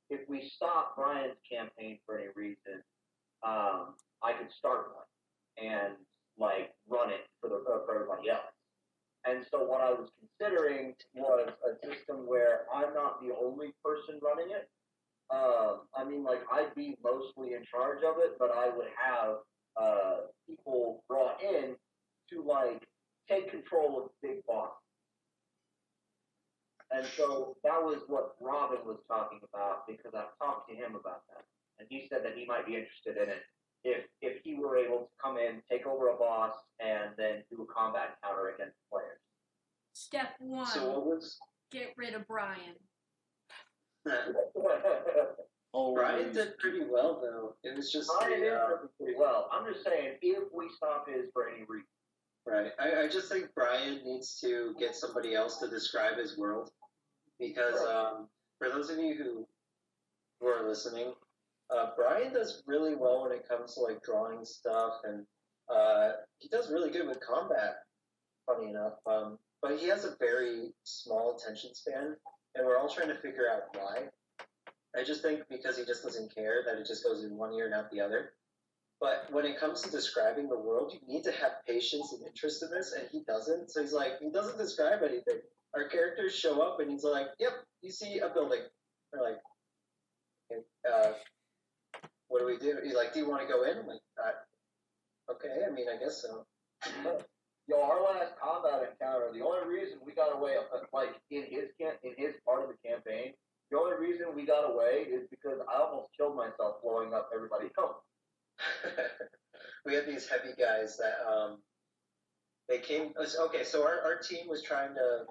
if we stop Brian's campaign for any reason, I could start one and like run it for everybody else. And so what I was considering was a system where I'm not the only person running it. I mean, like, I'd be mostly in charge of it, but I would have people brought in to, like, take control of the big boss. And so that was what Robin was talking about, because I've talked to him about that. And he said that he might be interested in it if he were able to come in, take over a boss, and then do a combat counter against players. Step 1, So what was get rid of Brian. Brian did pretty well though. It was just Brian did pretty well. I'm just saying, if we stop his for any reason. right. I just think Brian needs to get somebody else to describe his world because for those of you who are listening, Brian does really well when it comes to like drawing stuff, and he does really good with combat. Funny enough, but he has a very small attention span, and we're all trying to figure out why. I just think because he just doesn't care that it just goes in one ear and out the other. But when it comes to describing the world, you need to have patience and interest in this, and he doesn't. So he's like, he doesn't describe anything. Our characters show up, and he's like, "Yep, you see a building." We're like, okay, what do we do? He's like, do you want to go in? I'm like, okay, I mean, I guess so. Yo, our last combat encounter, the only reason we got away, like in his part of the campaign, the only reason we got away is because I almost killed myself blowing up everybody else. We had these heavy guys that they came. Okay, so our team was trying to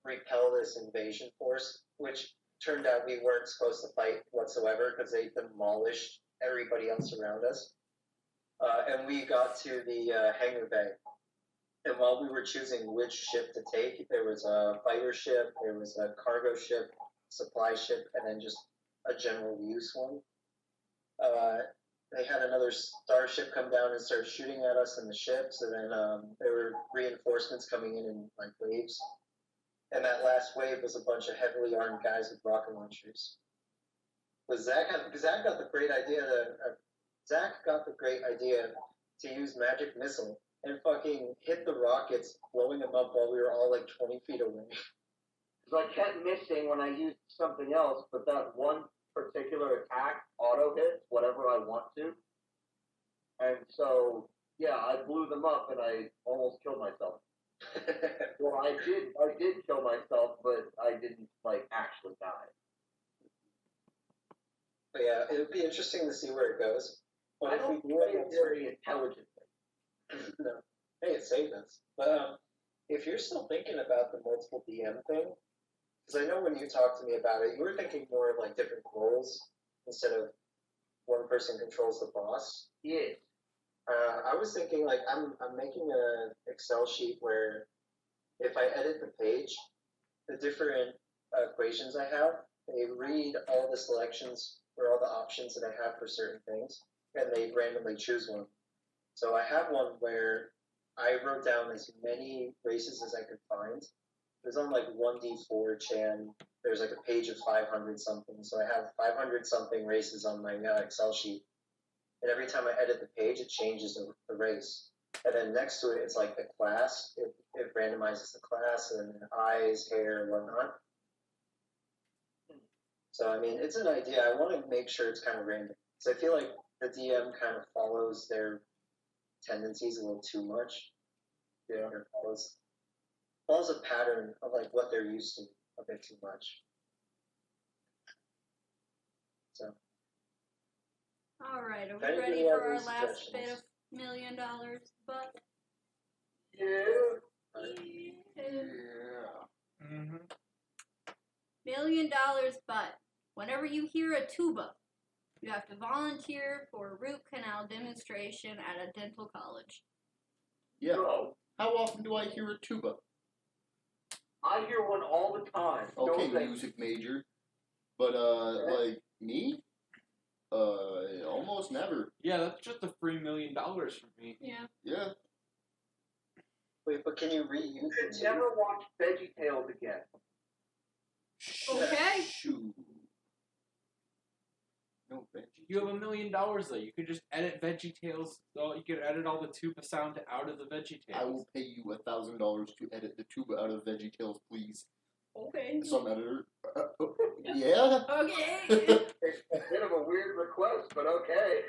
repel this invasion force, which turned out we weren't supposed to fight whatsoever because they demolished everybody else around us. And we got to the hangar bay. And while we were choosing which ship to take, there was a fighter ship, there was a cargo ship, supply ship, and then just a general use one. They had another starship come down and start shooting at us in the ships, and then there were reinforcements coming in like waves. And that last wave was a bunch of heavily armed guys with rocket launchers. But Zach got the great idea to use magic missile and fucking hit the rockets, blowing them up while we were all like 20 feet away. Because I kept missing when I used something else, but that one particular attack auto hits whatever I want to. And so, yeah, I blew them up and I almost killed myself. Well, I did kill myself, but I didn't like actually die. But yeah, it would be interesting to see where it goes. But I don't play it very intelligently. No. Hey, it saved us. But if you're still thinking about the multiple DM thing, because I know when you talked to me about it, you were thinking more of like different roles instead of one person controls the boss. Yeah. I was thinking like I'm making an Excel sheet where if I edit the page, the different equations I have, they read all the selections or all the options that I have for certain things, and they randomly choose one. So I have one where I wrote down as many races as I could find. It was on like 1D4 Chan. There's like a page of 500 something. So I have 500 something races on my Excel sheet. And every time I edit the page, it changes the race. And then next to it, it's like the class. It randomizes the class and eyes, hair, and whatnot. So, I mean, it's an idea. I want to make sure it's kind of random. So I feel like the DM kind of follows their tendencies a little too much. Yeah. Or follows a pattern of like what they're used to a bit too much. So. All right, are Any we ready other for our last suggestions? bit of $1 million, but Yeah. Mm-hmm. $1 million, but whenever you hear a tuba, you have to volunteer for a root canal demonstration at a dental college. Yeah. No, How often do I hear a tuba? I hear one all the time. Okay, Don't think- music major. But, like, me? Almost never. Yeah, that's just a free $1 million for me. Yeah. Yeah. Wait, but can you reuse You the could never watch VeggieTales again. Okay. Shoot. No, Benji. You have $1 million though. You could just edit VeggieTales. So you could edit all the tuba sound out of the VeggieTales. I will pay you $1,000 to edit the tuba out of VeggieTales, please. Okay. Some editor. Yeah. Okay. It's a bit of a weird request, but okay.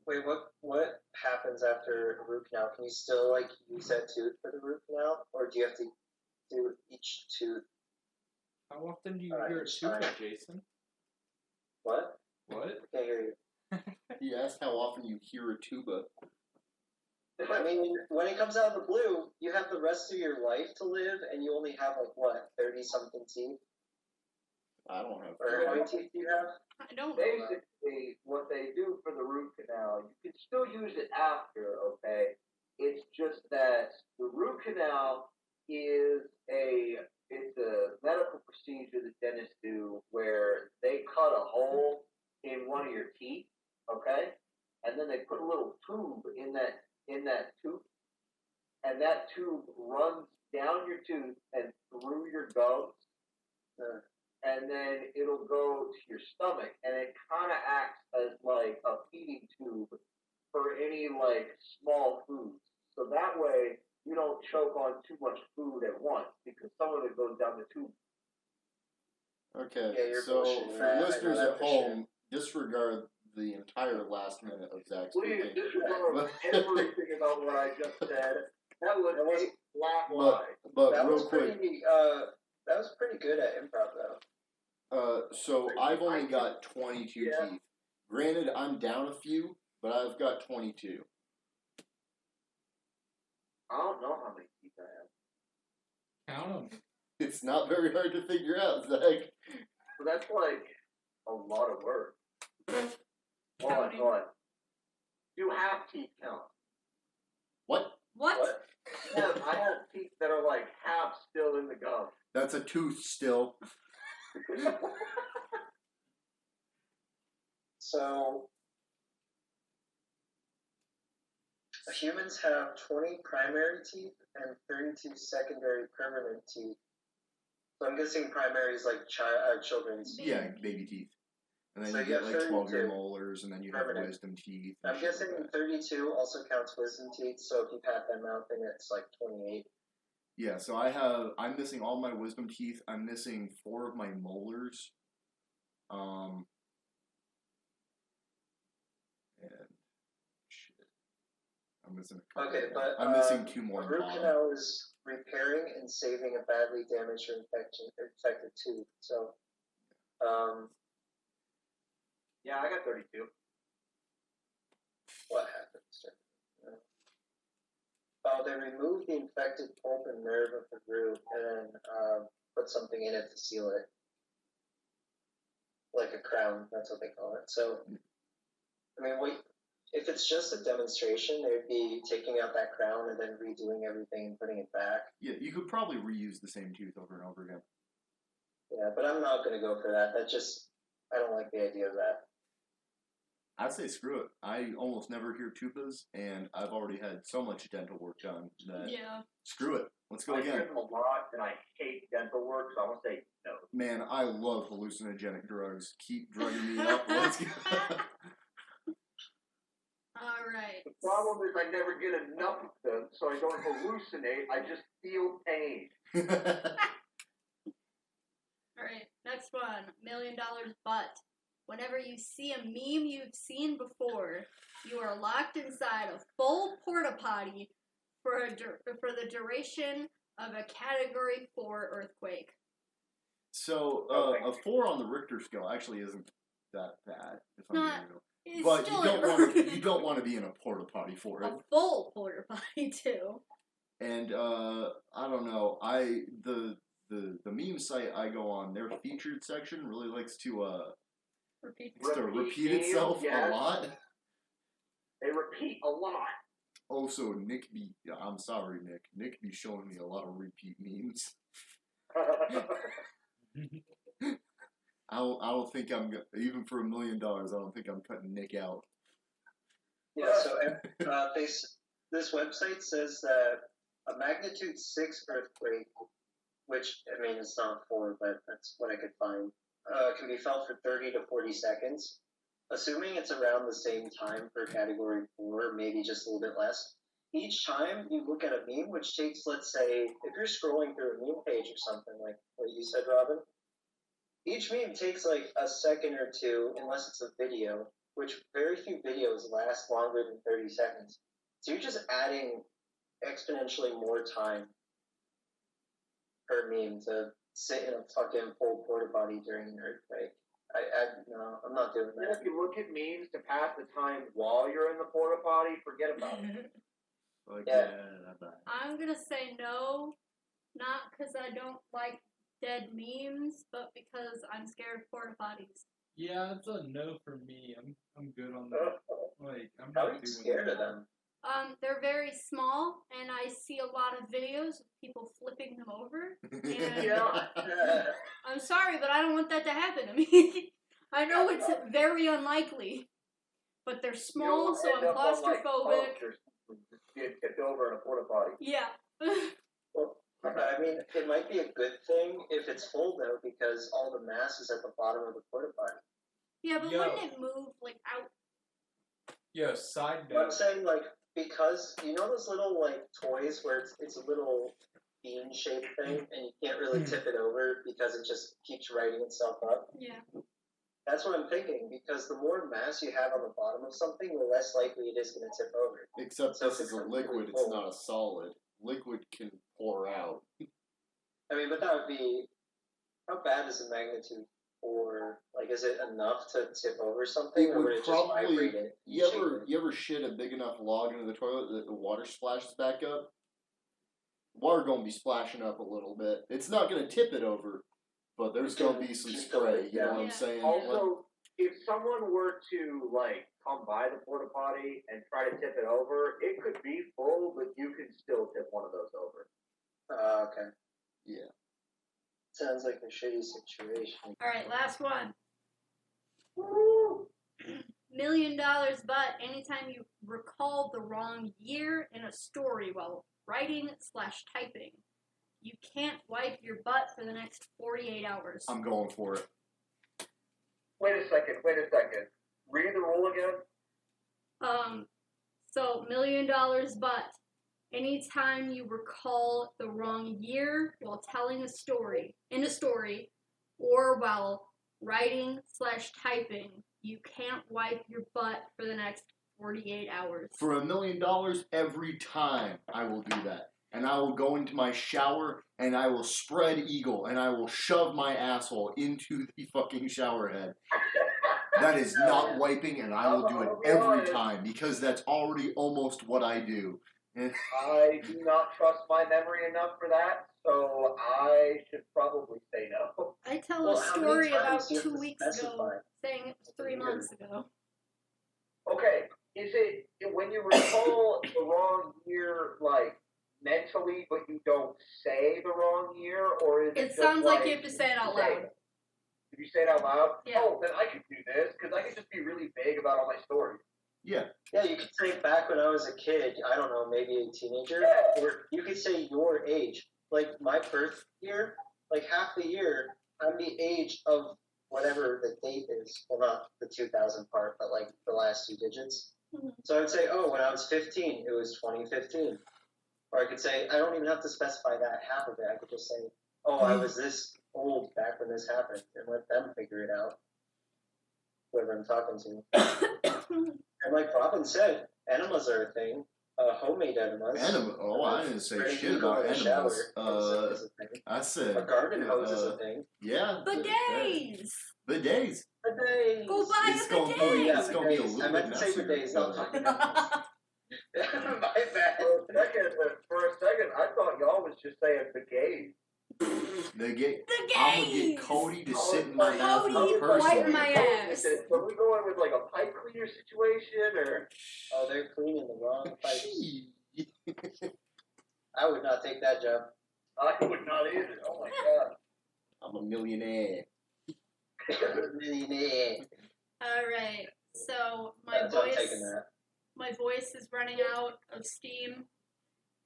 Wait, what happens after a root canal? Can you still like use that tooth for the root canal, or do you have to do each tooth? How often do you Alright, hear a it's tuba, fine. Jason? What? What? I can't hear you. He asked how often you hear a tuba. I mean, when it comes out of the blue, you have the rest of your life to live, and you only have like what, 30-something teeth, I don't have. or how many teeth do you have? I don't know. Basically, what they do for the root canal, you can still use it after, okay? It's just that the root canal is it's a medical procedure that dentists do where they cut a hole in one of your teeth, okay? And then they put a little tube in that tooth, and that tube runs down your tooth and through your gums, and then it'll go to your stomach, and it kind of acts as like a feeding tube for any like small foods. So that way you don't choke on too much food at once because some of it goes down the tube. Okay, Yeah, you're so bullshitting for that. I know listeners that at for home, disregard the entire last minute of Zach's Please speaking. disregard everything about what I just said. That was a flat lie. But That real was quick, that was pretty good at improv though. so I've only got 22 teeth. Granted, I'm down a few, but I've got 22. I don't know how many teeth I have. Count them. It's not very hard to figure out, Zach. So that's like a lot of work. Hold Counting. on. Do half teeth count? What? What? Yeah, I have teeth that are like half still in the gum. That's a tooth still. So humans have 20 primary teeth and 32 secondary permanent teeth. So I'm guessing primary is like children's. Yeah, baby teeth. And then So you you get have like 12 year 32 molars, and then you have permanent. wisdom teeth. and I'm shit guessing like that. 32 also counts wisdom teeth, so if you pat them out, then it's like 28. Yeah, so I'm missing all my wisdom teeth. I'm missing 4 of my molars. And shit. I'm missing a couple Okay, more. but I'm missing 2 more a in root bottom. canal is repairing and saving a badly damaged or infected tooth. So, Yeah, I got 32. what happens? They remove the infected pulp and nerve of the root and put something in it to seal it. Like a crown, that's what they call it. So, I mean, if it's just a demonstration, they'd be taking out that crown and then redoing everything and putting it back. Yeah, you could probably reuse the same tooth over and over again. Yeah, but I'm not going to go for that. I don't like the idea of that. I'd say screw it. I almost never hear tupas, and I've already had so much dental work done that Yeah. screw it. Let's go I again. hear them a lot, and I hate dental work, so I want to say no. Man, I love hallucinogenic drugs. Keep drugging me up. Let's go. All right. The problem is I never get enough of them, so I don't hallucinate. I just feel pain. All right. Next one. $1 million butt. Whenever you see a meme you've seen before, you are locked inside a full porta potty for the duration of a Category 4 earthquake. So, a 4 on the Richter scale actually isn't that bad, if I'm Not- being real. It's But still you don't want to be in a porta potty for it. a full porta potty too. And I don't know. The meme site I go on, their featured section really likes to Repeat. repeat itself a lot. They repeat a lot. Also, I'm sorry, Nick. Nick be showing me a lot of repeat memes. I don't think even for $1 million. I don't think I'm cutting Nick out. Yeah, so this website says that a magnitude 6 earthquake, which, I mean, it's not 4, but that's what I could find, can be felt for 30 to 40 seconds. Assuming it's around the same time for Category 4, maybe just a little bit less. Each time you look at a meme, which takes, let's say, if you're scrolling through a meme page or something, like what you said, Robin, each meme takes like a second or two, unless it's a video, which very few videos last longer than 30 seconds. So you're just adding exponentially more time per meme to sit in a fucking full porta potty during an earthquake. No, I'm not doing And that. if you look at memes to pass the time while you're in the porta potty, forget about it. Like, Yeah. I'm gonna say no, not because I don't like dead memes, but because I'm scared of porta potties. Yeah, it's a no for me. I'm good on that. Like, I'm How not are you doing scared that. of them? They're very small, and I see a lot of videos of people flipping them over. And Yeah. I'm sorry, but I don't want that to happen to me. I know it's very unlikely, but they're small, so I'm claustrophobic. Get tipped over in a porta potty. Yeah. Well, I mean, it might be a good thing if it's full, though, because all the mass is at the bottom of the porta potty. Yeah, but Yo. wouldn't it move, like, out? Yo, side But I'm note. saying, like, because, you know those little, like, toys where it's a little bean-shaped thing, and you can't really tip it over because it just keeps writing itself up? Yeah. That's what I'm thinking, because the more mass you have on the bottom of something, the less likely it is going to tip over. Except So this if is a it's liquid, really it's full- not a solid. Liquid can pour out. I mean, but that would be, how bad is the magnitude for, like, is it enough to tip over something, It or would would it just probably. vibrate it? and You shake ever it? you ever shit a big enough log into the toilet that the water splashes back up? Water gonna be splashing up a little bit. It's not gonna tip it over, but there's gonna be some spray. You know what I'm Yeah. saying? Also, if someone were to like come by the porta potty and try to tip it over, it could be full, but you could still tip one of those over. Okay. Yeah. Sounds like a shitty situation. All right, last one. $1 million, but anytime you recall the wrong year in a story while writing/typing, you can't wipe your butt for the next 48 hours. I'm going for it. Wait a second. Read the rule again. So $1 million, but anytime you recall the wrong year while telling in a story, or while writing/typing, you can't wipe your butt for the next 48 hours. For $1 million, every time I will do that. And I will go into my shower and I will spread eagle and I will shove my asshole into the fucking shower head. That is not wiping, and I will do it every time because that's already almost what I do. I do not trust my memory enough for that, so I should probably say no. I tell Well, a how many story times about do you have 2 to weeks ago, specify? saying it was 3 months ago. Okay, is it when you recall the wrong year, like mentally, but you don't say the wrong year, or is it It just sounds like like you have to say it out say loud. it? If you say it out loud, Yeah. oh, then I could do this because I could just be really vague about all my stories. Yeah. Yeah, you could say back when I was a kid, I don't know, maybe a teenager, Yeah. or you could say your age. Like my birth year, like half the year, I'm the age of whatever the date is. Well, not the 2000 part, but like the last 2 digits. Mhm. So I would say, oh, when I was 15, it was 2015. Or I could say, I don't even have to specify that half of it. I could just say, oh, I was this old back when this happened, and let them figure it out. Whoever I'm talking to. And like Robin said, enemas are a thing. Homemade enemas. Oh, I didn't say Spraying shit eagle about in the shower animals. is a thing. I said A garden hose is a thing. Yeah. Bidets! Bidets. Bidets. Go buy It's a gonna bidet! be- Yeah, it's gonna be a bidets. little I meant bit to say messier, bidets, not but- talking My bad. For a second, I thought y'all was just saying the gays. They get. The I'm gonna gays! get Cody to sit in my Cody, bathroom wipe personally. my ass. Are we going with like a pipe cleaner situation, or Oh, they're cleaning the wrong pipes. Gee. I would not take that job. I would not either. Oh my god. I'm a millionaire. Millionaire. Alright, so I'm taking that. my voice is running out of steam,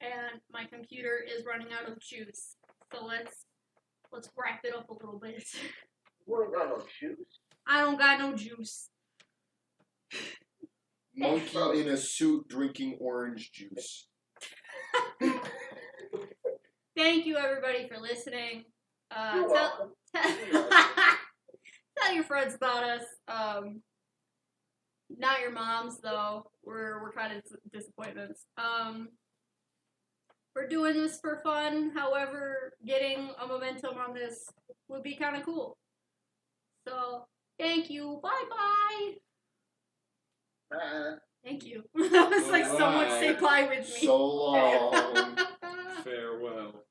and my computer is running out of juice. So let's wrap it up a little bit. You ain't got no shoes. I don't got no juice. Monkey in a suit drinking orange juice. Thank you everybody for listening. You're welcome. Tell your friends about us. Not your moms though. We're kind of disappointments. We're doing this for fun. However, getting a momentum on this would be kind of cool. So, thank you. Bye bye. Thank you. That was like someone say bye with me. So long. Farewell.